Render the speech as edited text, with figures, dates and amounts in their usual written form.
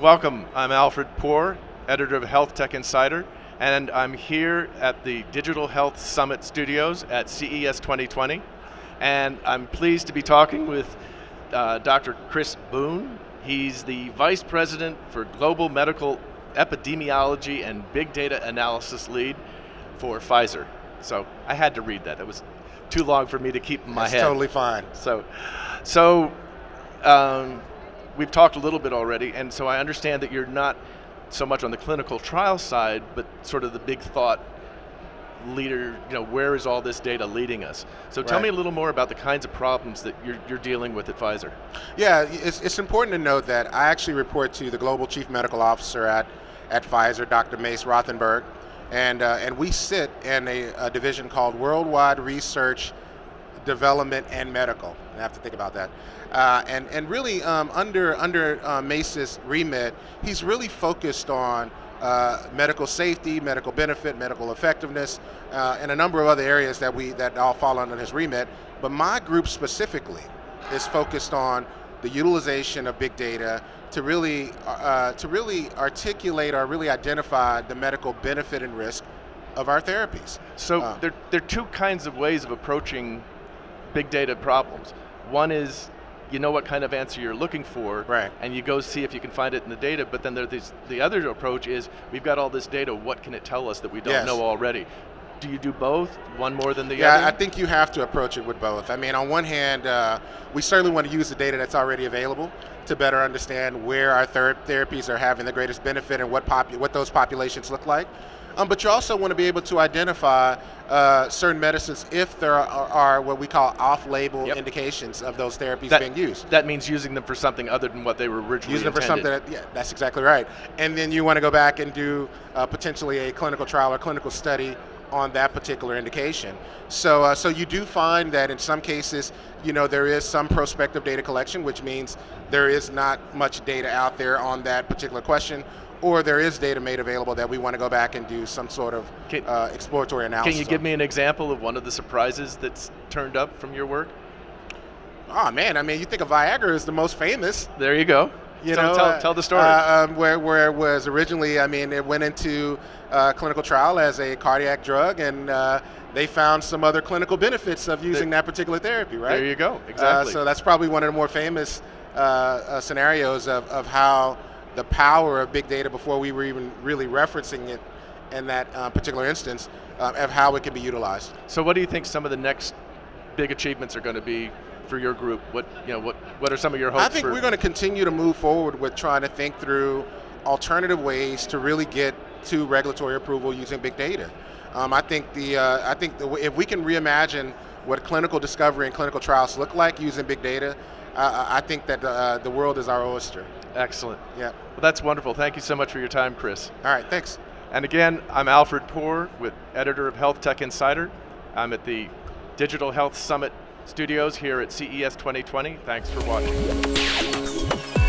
Welcome, I'm Alfred Poor, editor of Health Tech Insider, and I'm here at the Digital Health Summit Studios at CES 2020. And I'm pleased to be talking with Dr. Chris Boone. He's the Vice President for Global Medical Epidemiology and Big Data Analysis Lead for Pfizer. So I had to read that. It was too long for me to keep in my head. That's totally fine. So we've talked a little bit already, and so I understand that you're not so much on the clinical trial side, but sort of the big thought leader, where is all this data leading us? So tell me a little more about the kinds of problems that you're dealing with at Pfizer. Yeah, it's important to note that I actually report to the Global Chief Medical Officer at Pfizer, Dr. Mace Rothenberg, and we sit in a division called Worldwide Research, Development, and Medical. I have to think about that. And really under Mace's remit, he's really focused on medical safety, medical benefit, medical effectiveness, and a number of other areas that all fall under his remit. But my group specifically is focused on the utilization of big data to really articulate or really identify the medical benefit and risk of our therapies. So there are two kinds of ways of approaching big data problems. One is you know what kind of answer you're looking for, and you go see if you can find it in the data, but then the other approach is, we've got all this data, what can it tell us that we don't know already? Do you do both, one more than the other? Yeah, I think you have to approach it with both. I mean, on one hand, we certainly want to use the data that's already available to better understand where our therapies are having the greatest benefit and what those populations look like. But you also want to be able to identify certain medicines if there are what we call off-label indications of those therapies being used. That means using them for something other than what they were originally intended. Using them for something yeah, that's exactly right. And then you want to go back and do potentially a clinical trial or clinical study on that particular indication. So you do find that in some cases, there is some prospective data collection, which means there is not much data out there on that particular question, or there is data made available that we want to go back and do some sort of exploratory analysis. Can you give me an example of one of the surprises that's turned up from your work? Oh man, I mean, you think of Viagra as the most famous. There you go. Tell the story. Where it was originally, I mean, it went into clinical trial as a cardiac drug, and they found some other clinical benefits of using that particular therapy, right? There you go, exactly. So that's probably one of the more famous scenarios of how the power of big data, before we were even really referencing it in that particular instance, of how it can be utilized. So what do you think some of the next big achievements are going to be for your group? What are some of your hopes? I think we're going to continue to move forward with trying to think through alternative ways to really get to regulatory approval using big data. I think if we can reimagine what clinical discovery and clinical trials look like using big data, I think that the world is our oyster. Excellent. Yeah. Well, that's wonderful. Thank you so much for your time, Chris. All right, thanks. And again, I'm Alfred Poor, editor of Health Tech Insider. I'm at the Digital Health Summit Studios here at CES 2020. Thanks for watching.